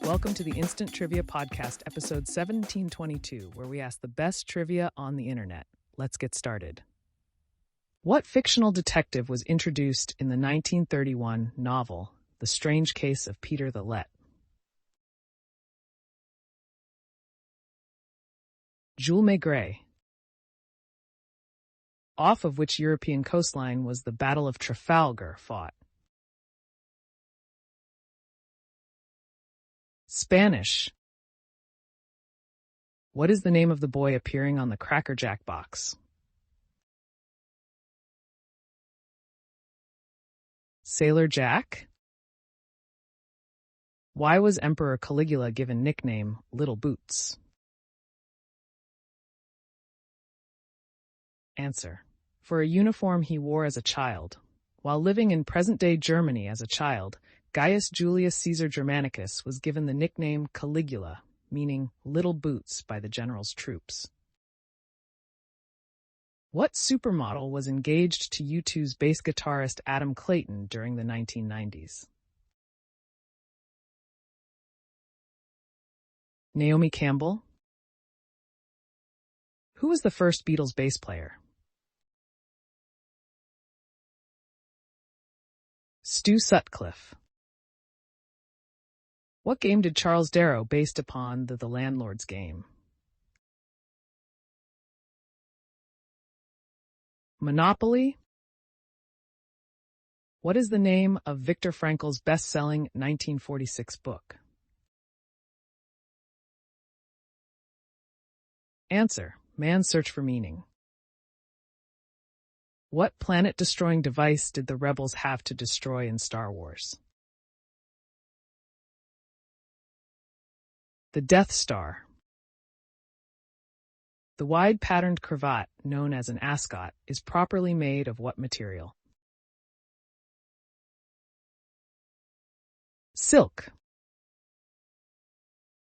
Welcome to the Instant Trivia Podcast, episode 1722, where we ask the best trivia on the internet. Let's get started. What fictional detective was introduced in the 1931 novel, The Strange Case of Peter the Let? Jules Maigret. Off of which European coastline was the Battle of Trafalgar fought? Spanish. What is the name of the boy appearing on the Cracker Jack box? Sailor Jack. Why was Emperor Caligula given nickname Little Boots? Answer. For a uniform he wore as a child. While living in present-day Germany as a child, Gaius Julius Caesar Germanicus was given the nickname Caligula, meaning Little Boots, by the general's troops. What supermodel was engaged to U2's bass guitarist Adam Clayton during the 1990s? Naomi Campbell. Who was the first Beatles bass player? Stu Sutcliffe. What game did Charles Darrow based upon the Landlord's Game? Monopoly. What is the name of Viktor Frankl's best-selling 1946 book? Answer. Man's Search for Meaning. What planet-destroying device did the rebels have to destroy in Star Wars? The Death Star. The wide-patterned cravat, known as an ascot, is properly made of what material? Silk.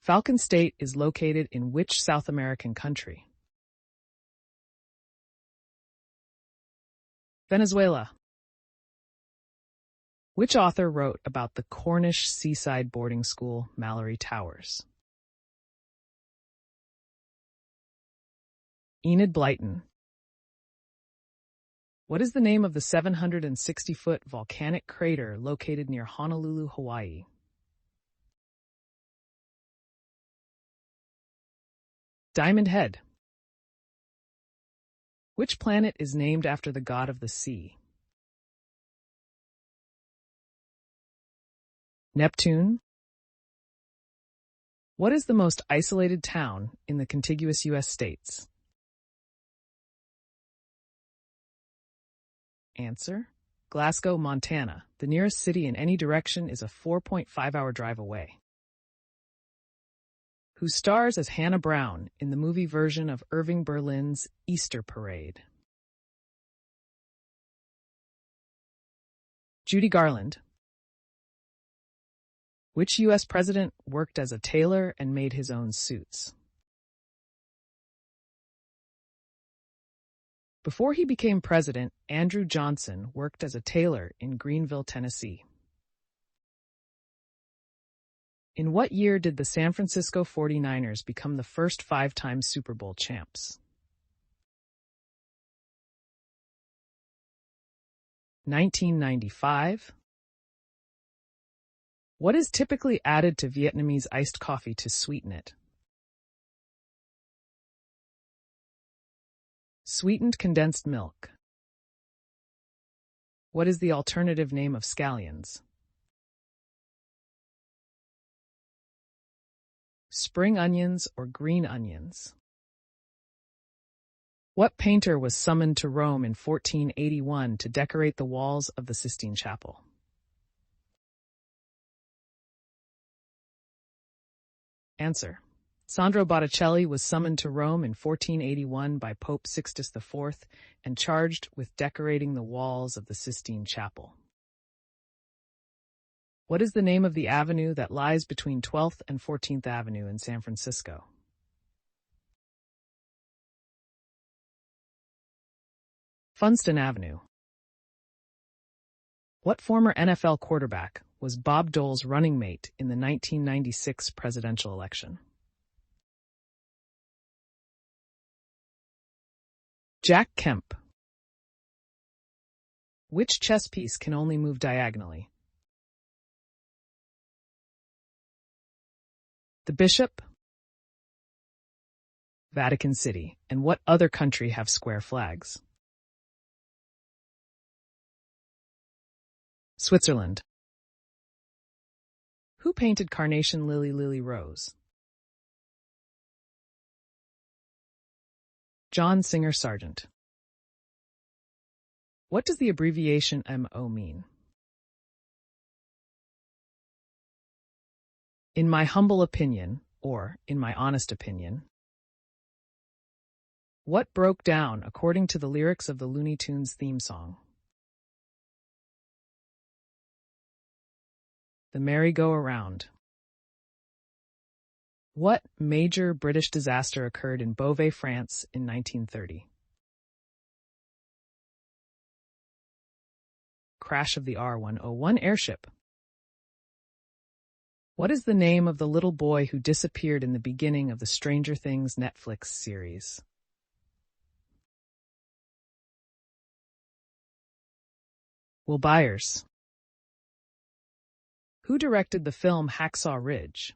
Falcon State is located in which South American country? Venezuela. Which author wrote about the Cornish seaside boarding school Malory Towers? Enid Blyton. What is the name of the 760-foot volcanic crater located near Honolulu, Hawaii? Diamond Head. Which planet is named after the god of the sea? Neptune. What is the most isolated town in the contiguous U.S. states? Answer. Glasgow, Montana. The nearest city in any direction is a 4.5-hour drive away. Who stars as Hannah Brown in the movie version of Irving Berlin's Easter Parade? Judy Garland. Which U.S. president worked as a tailor and made his own suits? Before he became president, Andrew Johnson worked as a tailor in Greenville, Tennessee. In what year did the San Francisco 49ers become the first five-time Super Bowl champs? 1995. What is typically added to Vietnamese iced coffee to sweeten it? Sweetened condensed milk. What is the alternative name of scallions? Spring onions or green onions. What painter was summoned to Rome in 1481 to decorate the walls of the Sistine Chapel? Answer. Sandro Botticelli was summoned to Rome in 1481 by Pope Sixtus IV and charged with decorating the walls of the Sistine Chapel. What is the name of the avenue that lies between 12th and 14th Avenue in San Francisco? Funston Avenue. What former NFL quarterback was Bob Dole's running mate in the 1996 presidential election? Jack Kemp. Which chess piece can only move diagonally? The bishop? Vatican City. And what other country have square flags? Switzerland. Who painted Carnation Lily Lily Rose? John Singer Sargent. What does the abbreviation MO mean? In my humble opinion, or in my honest opinion. What broke down according to the lyrics of the Looney Tunes theme song? The merry-go-around. What major British disaster occurred in Beauvais, France in 1930? Crash of the R-101 airship. What is the name of the little boy who disappeared in the beginning of the Stranger Things Netflix series? Will Byers. Who directed the film Hacksaw Ridge?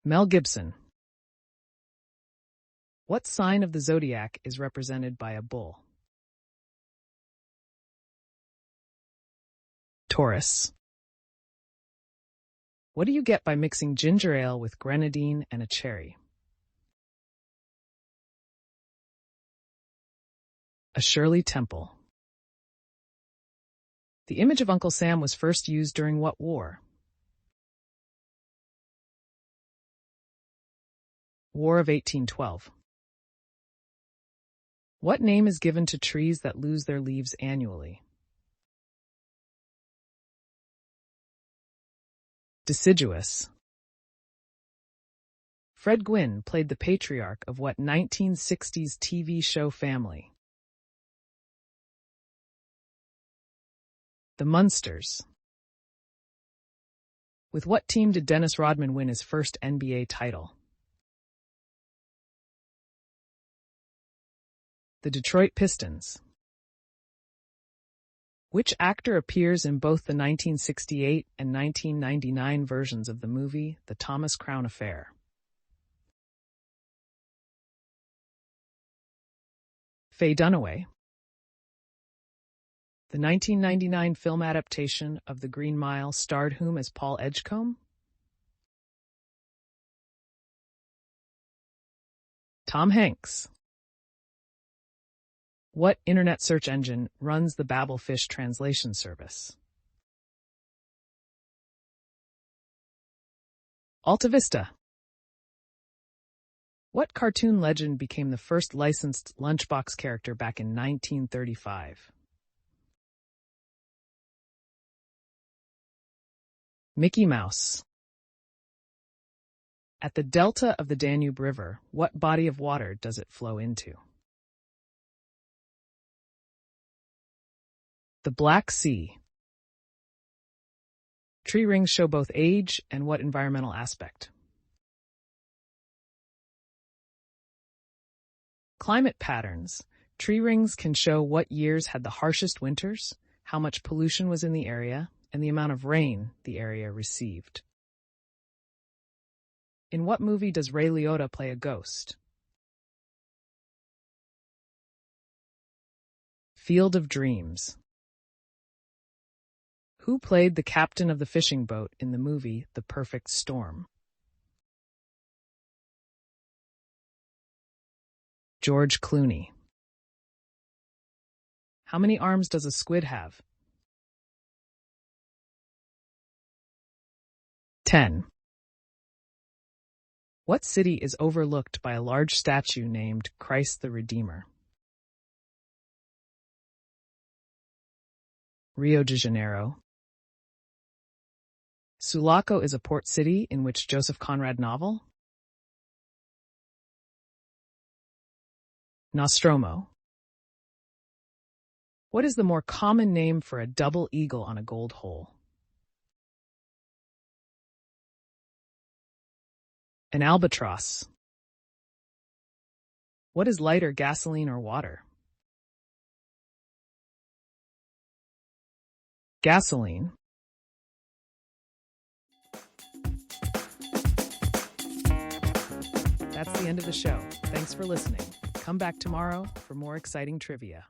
Mel Gibson. What sign of the zodiac is represented by a bull? Taurus. What do you get by mixing ginger ale with grenadine and a cherry? A Shirley Temple. The image of Uncle Sam was first used during what war? War of 1812. What name is given to trees that lose their leaves annually? Deciduous. Fred Gwynne played the patriarch of what 1960s TV show family? The Munsters. With what team did Dennis Rodman win his first NBA title? The Detroit Pistons. Which actor appears in both the 1968 and 1999 versions of the movie The Thomas Crown Affair? Faye Dunaway. The 1999 film adaptation of The Green Mile starred whom as Paul Edgecombe? Tom Hanks. What internet search engine runs the Babelfish translation service? AltaVista. What cartoon legend became the first licensed Lunchbox character back in 1935? Mickey Mouse. At the delta of the Danube River, what body of water does it flow into? The Black Sea. Tree rings show both age and what environmental aspect? Climate patterns. Tree rings can show what years had the harshest winters, how much pollution was in the area, and the amount of rain the area received. In what movie does Ray Liotta play a ghost? Field of Dreams. Who played the captain of the fishing boat in the movie The Perfect Storm? George Clooney. How many arms does a squid have? 10. What city is overlooked by a large statue named Christ the Redeemer? Rio de Janeiro. Sulaco is a port city in which Joseph Conrad novel? Nostromo. What is the more common name for a double eagle on a gold hole? An albatross. What is lighter, gasoline or water? Gasoline. That's the end of the show. Thanks for listening. Come back tomorrow for more exciting trivia.